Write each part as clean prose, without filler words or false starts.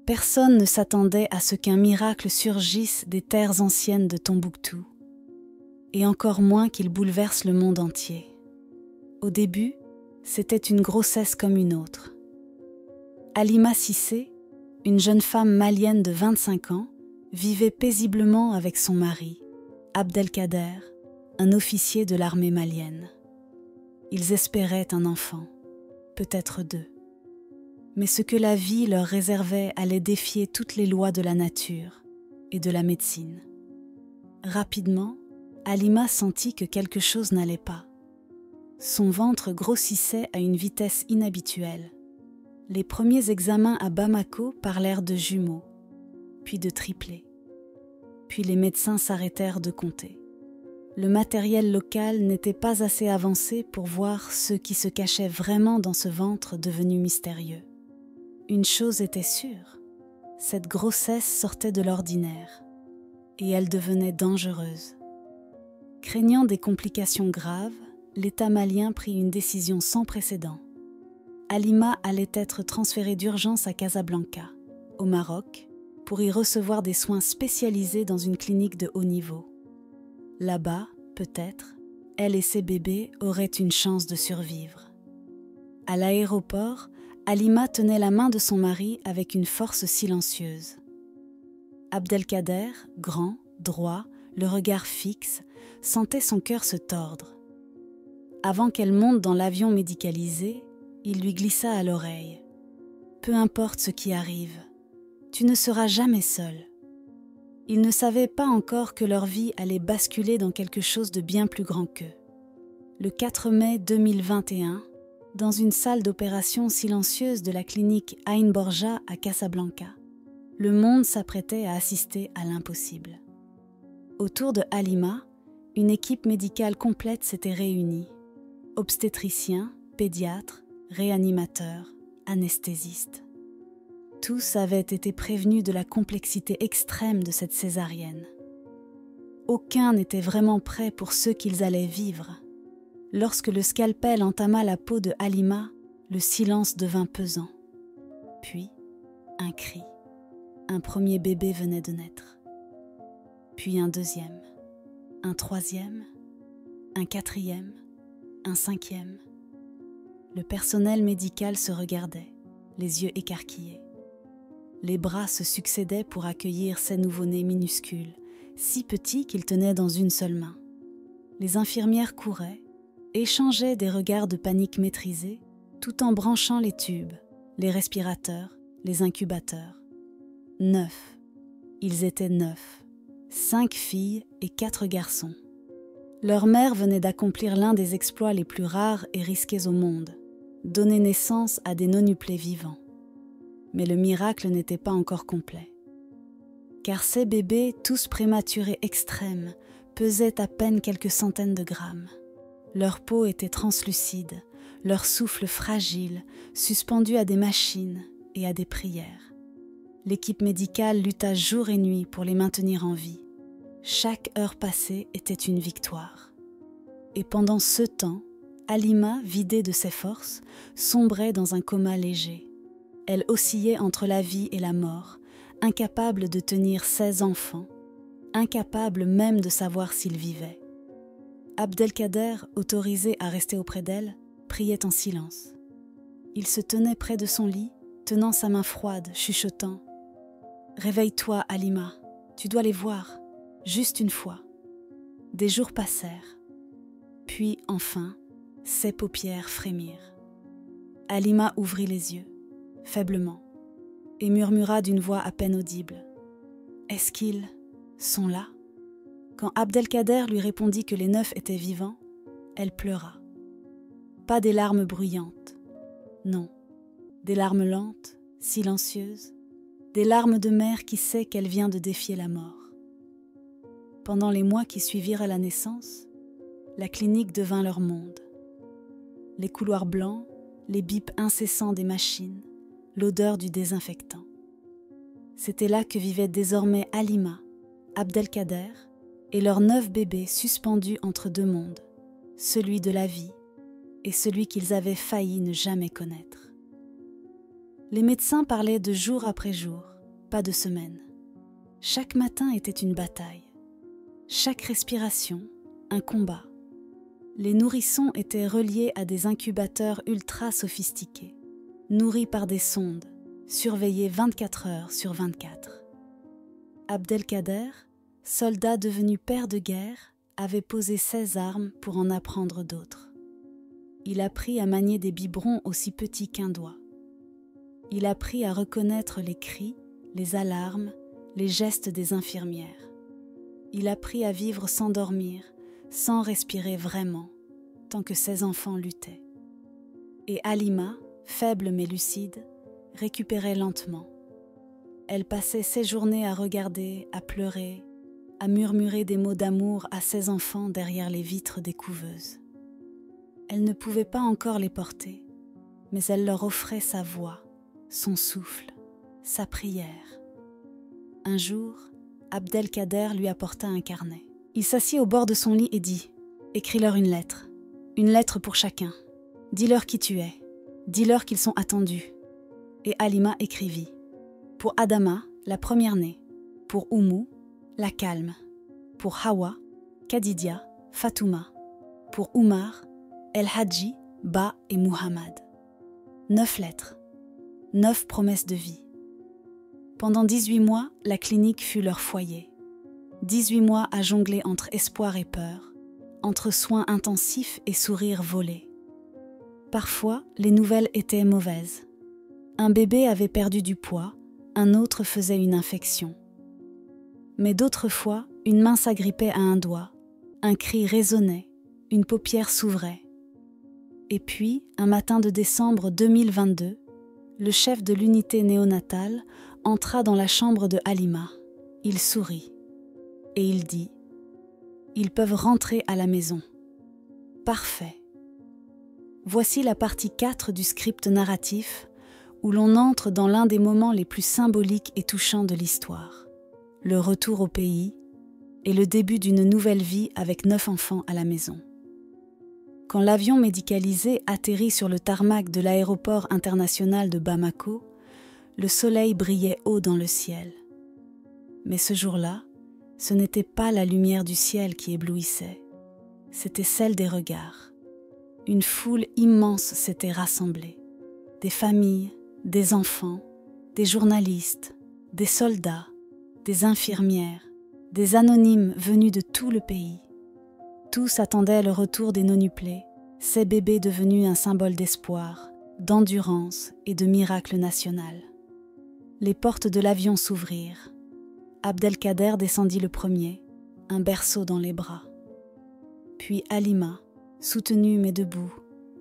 Personne ne s'attendait à ce qu'un miracle surgisse des terres anciennes de Tombouctou, et encore moins qu'il bouleverse le monde entier. Au début, c'était une grossesse comme une autre. Halima Cissé, une jeune femme malienne de 25 ans, vivait paisiblement avec son mari, Abdelkader, un officier de l'armée malienne. Ils espéraient un enfant, peut-être deux. Mais ce que la vie leur réservait allait défier toutes les lois de la nature et de la médecine. Rapidement, Halima sentit que quelque chose n'allait pas. Son ventre grossissait à une vitesse inhabituelle. Les premiers examens à Bamako parlèrent de jumeaux, puis de triplés. Puis les médecins s'arrêtèrent de compter. Le matériel local n'était pas assez avancé pour voir ce qui se cachait vraiment dans ce ventre devenu mystérieux. Une chose était sûre, cette grossesse sortait de l'ordinaire, et elle devenait dangereuse. Craignant des complications graves, l'État malien prit une décision sans précédent. Halima allait être transférée d'urgence à Casablanca, au Maroc, pour y recevoir des soins spécialisés dans une clinique de haut niveau. Là-bas, peut-être, elle et ses bébés auraient une chance de survivre. À l'aéroport, Halima tenait la main de son mari avec une force silencieuse. Abdelkader, grand, droit, le regard fixe, sentait son cœur se tordre. Avant qu'elle monte dans l'avion médicalisé, il lui glissa à l'oreille. « Peu importe ce qui arrive, tu ne seras jamais seule. » Ils ne savaient pas encore que leur vie allait basculer dans quelque chose de bien plus grand qu'eux. Le 4 mai 2021, dans une salle d'opération silencieuse de la clinique Ain Borja à Casablanca, le monde s'apprêtait à assister à l'impossible. Autour de Halima, une équipe médicale complète s'était réunie. Obstétriciens, pédiatres, réanimateurs, anesthésistes. Tous avaient été prévenus de la complexité extrême de cette césarienne. Aucun n'était vraiment prêt pour ce qu'ils allaient vivre. Lorsque le scalpel entama la peau de Halima, le silence devint pesant. Puis, un cri. Un premier bébé venait de naître. Puis un deuxième, un troisième, un quatrième, un cinquième. Le personnel médical se regardait, les yeux écarquillés. Les bras se succédaient pour accueillir ces nouveau-nés minuscules, si petits qu'ils tenaient dans une seule main. Les infirmières couraient, échangeaient des regards de panique maîtrisés, tout en branchant les tubes, les respirateurs, les incubateurs. 9. Ils étaient 9. 5 filles et 4 garçons. Leur mère venait d'accomplir l'un des exploits les plus rares et risqués au monde, donner naissance à des nonuplés vivants. Mais le miracle n'était pas encore complet. Car ces bébés, tous prématurés extrêmes, pesaient à peine quelques centaines de grammes. Leur peau était translucide, leur souffle fragile, suspendu à des machines et à des prières. L'équipe médicale lutta jour et nuit pour les maintenir en vie. Chaque heure passée était une victoire. Et pendant ce temps, Halima, vidée de ses forces, sombrait dans un coma léger. Elle oscillait entre la vie et la mort, incapable de tenir 16 enfants, incapable même de savoir s'ils vivaient. Abdelkader, autorisé à rester auprès d'elle, priait en silence. Il se tenait près de son lit, tenant sa main froide, chuchotant « Réveille-toi, Halima, tu dois les voir, juste une fois. » Des jours passèrent. Puis, enfin, ses paupières frémirent. Halima ouvrit les yeux, faiblement, et murmura d'une voix à peine audible « Est-ce qu'ils sont là ?» Quand Abdelkader lui répondit que les 9 étaient vivants, elle pleura. Pas des larmes bruyantes, non, des larmes lentes, silencieuses, des larmes de mère qui sait qu'elle vient de défier la mort. Pendant les mois qui suivirent à la naissance, la clinique devint leur monde. Les couloirs blancs, les bips incessants des machines, l'odeur du désinfectant. C'était là que vivaient désormais Halima, Abdelkader et leurs 9 bébés suspendus entre deux mondes, celui de la vie et celui qu'ils avaient failli ne jamais connaître. Les médecins parlaient de jour après jour, pas de semaine. Chaque matin était une bataille. Chaque respiration, un combat. Les nourrissons étaient reliés à des incubateurs ultra sophistiqués, nourris par des sondes, surveillés 24 heures sur 24. Abdelkader, soldat devenu père de guerre, avait posé 16 armes pour en apprendre d'autres. Il apprit à manier des biberons aussi petits qu'un doigt. Il apprit à reconnaître les cris, les alarmes, les gestes des infirmières. Il apprit à vivre sans dormir, sans respirer vraiment, tant que ses enfants luttaient. Et Halima, faible mais lucide, récupérait lentement. Elle passait ses journées à regarder, à pleurer, à murmurer des mots d'amour à ses enfants derrière les vitres des couveuses. Elle ne pouvait pas encore les porter, mais elle leur offrait sa voix, son souffle, sa prière. Un jour, Abdelkader lui apporta un carnet. Il s'assit au bord de son lit et dit « Écris-leur une lettre pour chacun. Dis-leur qui tu es, dis-leur qu'ils sont attendus. » Et Halima écrivit « Pour Adama, la première-née. Pour Oumou, la calme. Pour Hawa, Khadidia, Fatouma. Pour Oumar, El Hadji, Ba et Muhammad. » 9 lettres, 9 promesses de vie. Pendant 18 mois, la clinique fut leur foyer. 18 mois à jongler entre espoir et peur, entre soins intensifs et sourires volés. Parfois, les nouvelles étaient mauvaises. Un bébé avait perdu du poids, un autre faisait une infection. Mais d'autres fois, une main s'agrippait à un doigt, un cri résonnait, une paupière s'ouvrait. Et puis, un matin de décembre 2022, le chef de l'unité néonatale entra dans la chambre de Halima. Il sourit et il dit « Ils peuvent rentrer à la maison. » Parfait. Voici la partie 4 du script narratif où l'on entre dans l'un des moments les plus symboliques et touchants de l'histoire. Le retour au pays et le début d'une nouvelle vie avec 9 enfants à la maison. Quand l'avion médicalisé atterrit sur le tarmac de l'aéroport international de Bamako, le soleil brillait haut dans le ciel. Mais ce jour-là, ce n'était pas la lumière du ciel qui éblouissait, c'était celle des regards. Une foule immense s'était rassemblée. Des familles, des enfants, des journalistes, des soldats, des infirmières, des anonymes venus de tout le pays. Tous attendaient le retour des nonuplés, ces bébés devenus un symbole d'espoir, d'endurance et de miracle national. Les portes de l'avion s'ouvrirent. Abdelkader descendit le premier, un berceau dans les bras. Puis Halima, soutenue mais debout,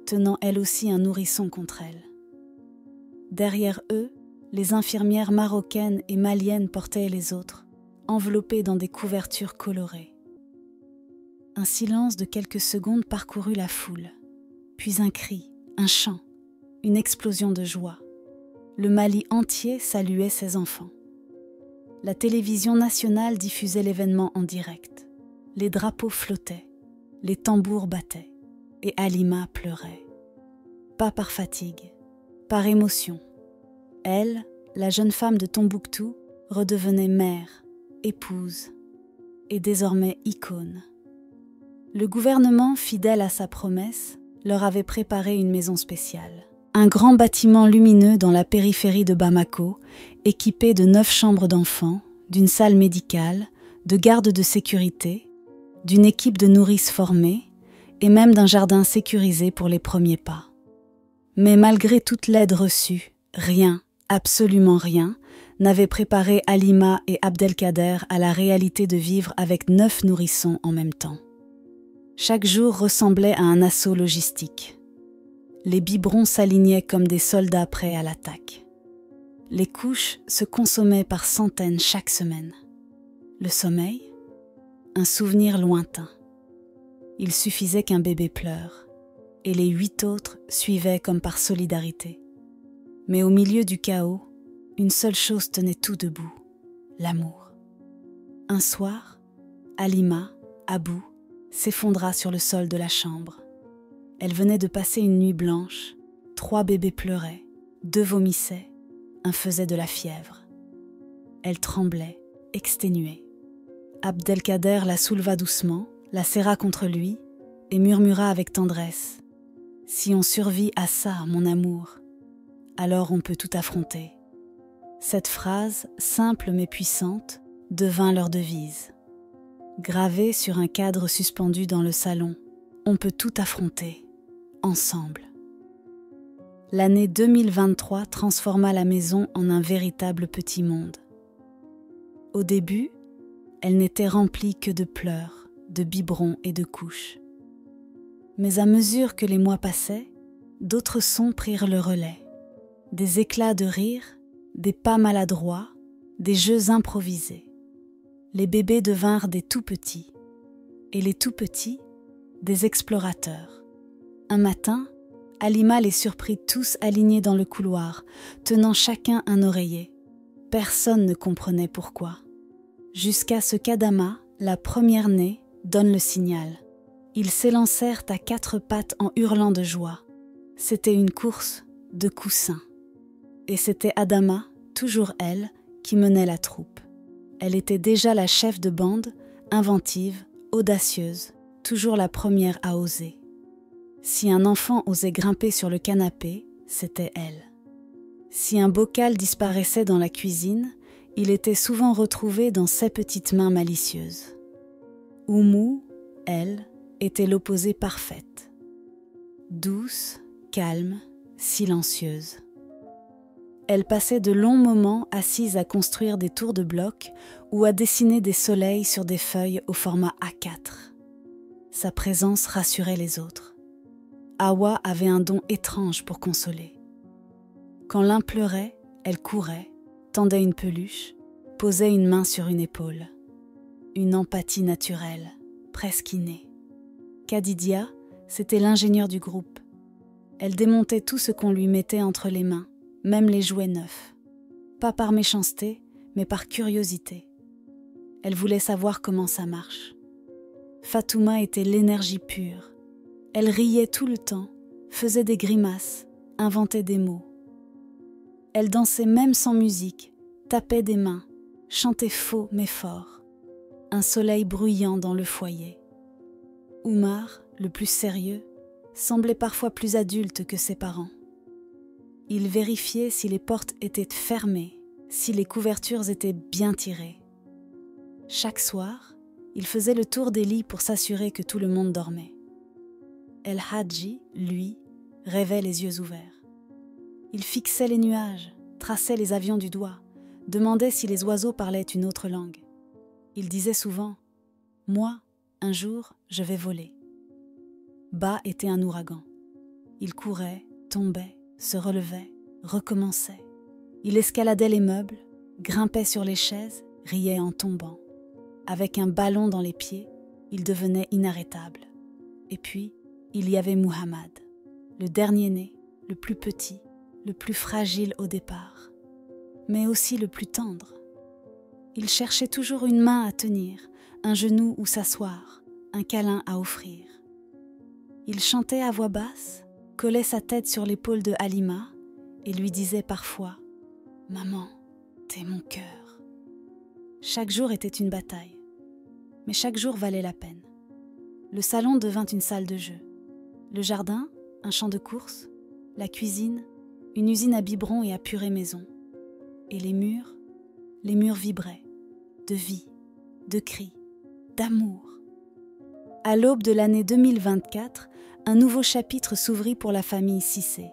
tenant elle aussi un nourrisson contre elle. Derrière eux, les infirmières marocaines et maliennes portaient les autres, enveloppés dans des couvertures colorées. Un silence de quelques secondes parcourut la foule, puis un cri, un chant, une explosion de joie. Le Mali entier saluait ses enfants. La télévision nationale diffusait l'événement en direct. Les drapeaux flottaient, les tambours battaient, et Halima pleurait. Pas par fatigue, par émotion. Elle, la jeune femme de Tombouctou, redevenait mère, épouse, et désormais icône. Le gouvernement, fidèle à sa promesse, leur avait préparé une maison spéciale. Un grand bâtiment lumineux dans la périphérie de Bamako, équipé de 9 chambres d'enfants, d'une salle médicale, de gardes de sécurité, d'une équipe de nourrices formées et même d'un jardin sécurisé pour les premiers pas. Mais malgré toute l'aide reçue, rien, absolument rien, n'avait préparé Halima et Abdelkader à la réalité de vivre avec 9 nourrissons en même temps. Chaque jour ressemblait à un assaut logistique. Les biberons s'alignaient comme des soldats prêts à l'attaque. Les couches se consommaient par centaines chaque semaine. Le sommeil, un souvenir lointain. Il suffisait qu'un bébé pleure, et les 8 autres suivaient comme par solidarité. Mais au milieu du chaos, une seule chose tenait tout debout, l'amour. Un soir, Halima, à bout, s'effondra sur le sol de la chambre. Elle venait de passer une nuit blanche, 3 bébés pleuraient, 2 vomissaient, un faisait de la fièvre. Elle tremblait, exténuée. Abdelkader la souleva doucement, la serra contre lui et murmura avec tendresse : « Si on survit à ça, mon amour, alors on peut tout affronter. » Cette phrase, simple mais puissante, devint leur devise. Gravée sur un cadre suspendu dans le salon, on peut tout affronter, ensemble. L'année 2023 transforma la maison en un véritable petit monde. Au début, elle n'était remplie que de pleurs, de biberons et de couches. Mais à mesure que les mois passaient, d'autres sons prirent le relais. Des éclats de rire, des pas maladroits, des jeux improvisés. Les bébés devinrent des tout-petits, et les tout-petits, des explorateurs. Un matin, Halima les surprit tous alignés dans le couloir, tenant chacun un oreiller. Personne ne comprenait pourquoi. Jusqu'à ce qu'Adama, la première née, donne le signal. Ils s'élancèrent à 4 pattes en hurlant de joie. C'était une course de coussins. Et c'était Adama, toujours elle, qui menait la troupe. Elle était déjà la chef de bande, inventive, audacieuse, toujours la première à oser. Si un enfant osait grimper sur le canapé, c'était elle. Si un bocal disparaissait dans la cuisine, il était souvent retrouvé dans ses petites mains malicieuses. Oumou, elle, était l'opposé parfaite. Douce, calme, silencieuse. Elle passait de longs moments assise à construire des tours de blocs ou à dessiner des soleils sur des feuilles au format A4. Sa présence rassurait les autres. Hawa avait un don étrange pour consoler. Quand l'un pleurait, elle courait, tendait une peluche, posait une main sur une épaule. Une empathie naturelle, presque innée. Khadidia, c'était l'ingénieure du groupe. Elle démontait tout ce qu'on lui mettait entre les mains, même les jouets neufs. Pas par méchanceté, mais par curiosité. Elle voulait savoir comment ça marche. Fatouma était l'énergie pure. Elle riait tout le temps, faisait des grimaces, inventait des mots. Elle dansait même sans musique, tapait des mains, chantait faux mais fort. Un soleil bruyant dans le foyer. Oumar, le plus sérieux, semblait parfois plus adulte que ses parents. Il vérifiait si les portes étaient fermées, si les couvertures étaient bien tirées. Chaque soir, il faisait le tour des lits pour s'assurer que tout le monde dormait. El Hadji, lui, rêvait les yeux ouverts. Il fixait les nuages, traçait les avions du doigt, demandait si les oiseaux parlaient une autre langue. Il disait souvent « Moi, un jour, je vais voler ». Ba était un ouragan. Il courait, tombait, se relevait, recommençait. Il escaladait les meubles, grimpait sur les chaises, riait en tombant. Avec un ballon dans les pieds, il devenait inarrêtable. Et puis, il y avait Muhammad, le dernier-né, le plus petit, le plus fragile au départ, mais aussi le plus tendre. Il cherchait toujours une main à tenir, un genou où s'asseoir, un câlin à offrir. Il chantait à voix basse, collait sa tête sur l'épaule de Halima et lui disait parfois « Maman, t'es mon cœur ». Chaque jour était une bataille, mais chaque jour valait la peine. Le salon devint une salle de jeu. Le jardin, un champ de course, la cuisine, une usine à biberons et à purée maison. Et les murs vibraient, de vie, de cris, d'amour. À l'aube de l'année 2024, un nouveau chapitre s'ouvrit pour la famille Cissé.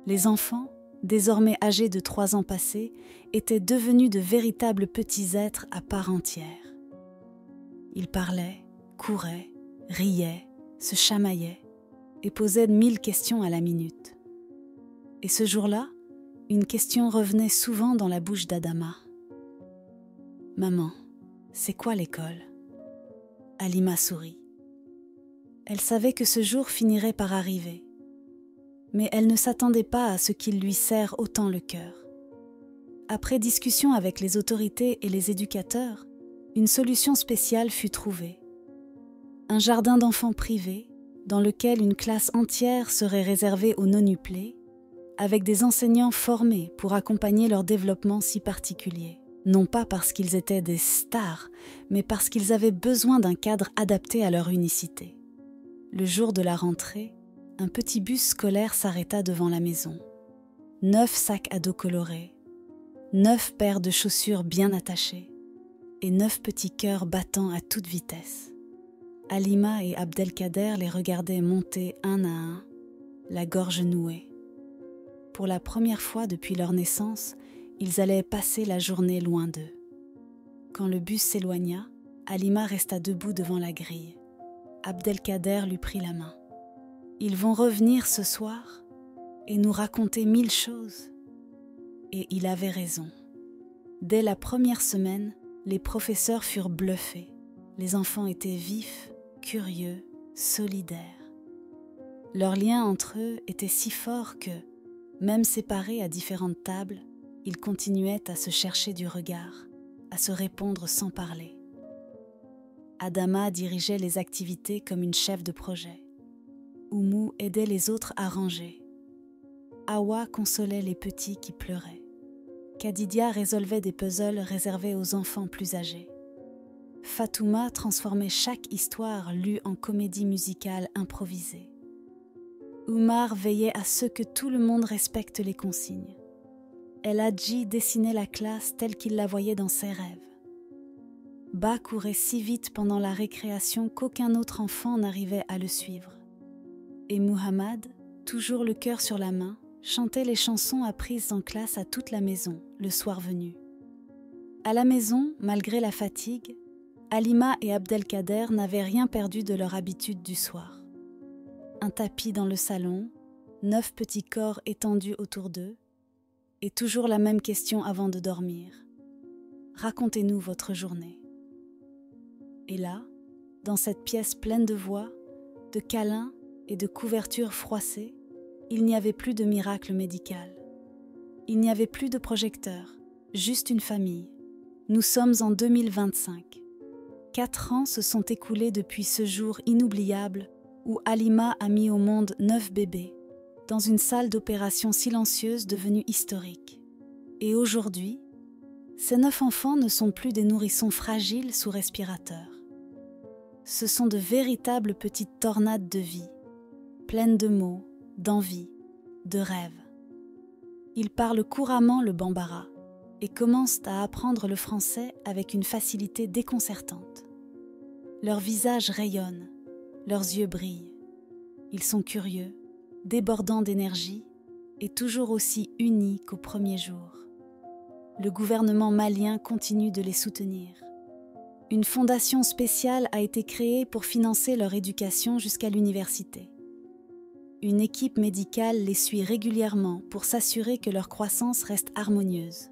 Les enfants, désormais âgés de 3 ans passés, étaient devenus de véritables petits êtres à part entière. Ils parlaient, couraient, riaient, se chamaillaient et posaient 1000 questions à la minute. Et ce jour-là, une question revenait souvent dans la bouche d'Adama. « Maman, c'est quoi l'école ?» Halima sourit. Elle savait que ce jour finirait par arriver, mais elle ne s'attendait pas à ce qu'il lui serre autant le cœur. Après discussion avec les autorités et les éducateurs, une solution spéciale fut trouvée. Un jardin d'enfants privé, dans lequel une classe entière serait réservée aux non-UPLE, avec des enseignants formés pour accompagner leur développement si particulier. non pas parce qu'ils étaient des stars, mais parce qu'ils avaient besoin d'un cadre adapté à leur unicité. Le jour de la rentrée, un petit bus scolaire s'arrêta devant la maison. 9 sacs à dos colorés, 9 paires de chaussures bien attachées et 9 petits cœurs battant à toute vitesse. Halima et Abdelkader les regardaient monter un à un, la gorge nouée. Pour la première fois depuis leur naissance, ils allaient passer la journée loin d'eux. Quand le bus s'éloigna, Halima resta debout devant la grille. Abdelkader lui prit la main. « Ils vont revenir ce soir et nous raconter 1000 choses. » Et il avait raison. Dès la première semaine, les professeurs furent bluffés. Les enfants étaient vifs, curieux, solidaires. Leur lien entre eux était si fort que, même séparés à différentes tables, ils continuaient à se chercher du regard, à se répondre sans parler. Adama dirigeait les activités comme une chef de projet. Oumou aidait les autres à ranger. Awa consolait les petits qui pleuraient. Kadidia résolvait des puzzles réservés aux enfants plus âgés. Fatouma transformait chaque histoire lue en comédie musicale improvisée. Oumar veillait à ce que tout le monde respecte les consignes. El Hadji dessinait la classe telle qu'il la voyait dans ses rêves. Ba courait si vite pendant la récréation qu'aucun autre enfant n'arrivait à le suivre. Et Muhammad, toujours le cœur sur la main, chantait les chansons apprises en classe à toute la maison, le soir venu. À la maison, malgré la fatigue, Halima et Abdelkader n'avaient rien perdu de leur habitude du soir. Un tapis dans le salon, 9 petits corps étendus autour d'eux, et toujours la même question avant de dormir. Racontez-nous votre journée. Et là, dans cette pièce pleine de voix, de câlins et de couvertures froissées, il n'y avait plus de miracle médical. Il n'y avait plus de projecteur, juste une famille. Nous sommes en 2025. 4 ans se sont écoulés depuis ce jour inoubliable où Halima a mis au monde 9 bébés, dans une salle d'opération silencieuse devenue historique. Et aujourd'hui, ces 9 enfants ne sont plus des nourrissons fragiles sous respirateur. Ce sont de véritables petites tornades de vie, pleines de mots, d'envie, de rêves. Ils parlent couramment le bambara et commencent à apprendre le français avec une facilité déconcertante. Leurs visages rayonnent, leurs yeux brillent. Ils sont curieux, débordants d'énergie et toujours aussi unis qu'au premier jour. Le gouvernement malien continue de les soutenir. Une fondation spéciale a été créée pour financer leur éducation jusqu'à l'université. Une équipe médicale les suit régulièrement pour s'assurer que leur croissance reste harmonieuse.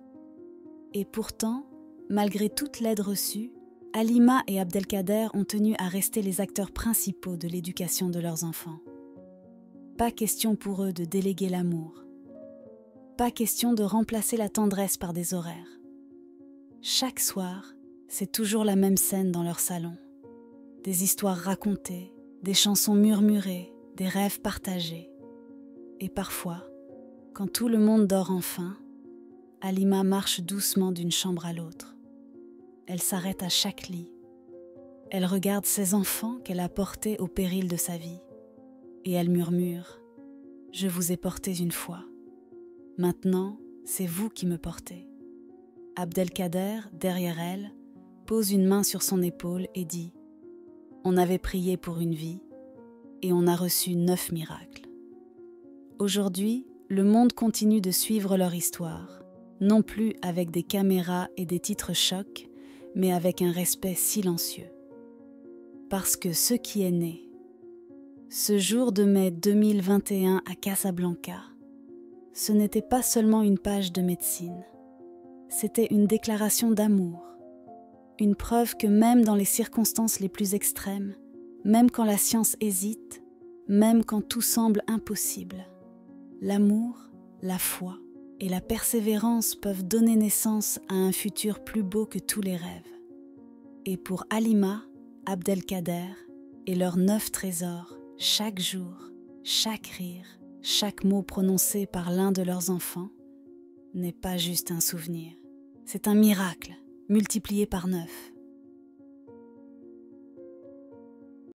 Et pourtant, malgré toute l'aide reçue, Halima et Abdelkader ont tenu à rester les acteurs principaux de l'éducation de leurs enfants. Pas question pour eux de déléguer l'amour. Pas question de remplacer la tendresse par des horaires. Chaque soir, c'est toujours la même scène dans leur salon. Des histoires racontées, des chansons murmurées, des rêves partagés. Et parfois, quand tout le monde dort enfin, Halima marche doucement d'une chambre à l'autre. Elle s'arrête à chaque lit. Elle regarde ses enfants qu'elle a portés au péril de sa vie. Et elle murmure « Je vous ai portés une fois. Maintenant, c'est vous qui me portez. » Abdelkader, derrière elle, pose une main sur son épaule et dit « On avait prié pour une vie et on a reçu 9 miracles. » Aujourd'hui, le monde continue de suivre leur histoire, non plus avec des caméras et des titres chocs, mais avec un respect silencieux. Parce que ce qui est né, ce jour de mai 2021 à Casablanca, ce n'était pas seulement une page de médecine, c'était une déclaration d'amour, une preuve que même dans les circonstances les plus extrêmes, même quand la science hésite, même quand tout semble impossible, l'amour, la foi et la persévérance peuvent donner naissance à un futur plus beau que tous les rêves. Et pour Halima, Abdelkader et leurs 9 trésors, chaque jour, chaque rire, chaque mot prononcé par l'un de leurs enfants n'est pas juste un souvenir, c'est un miracle multiplié par 9.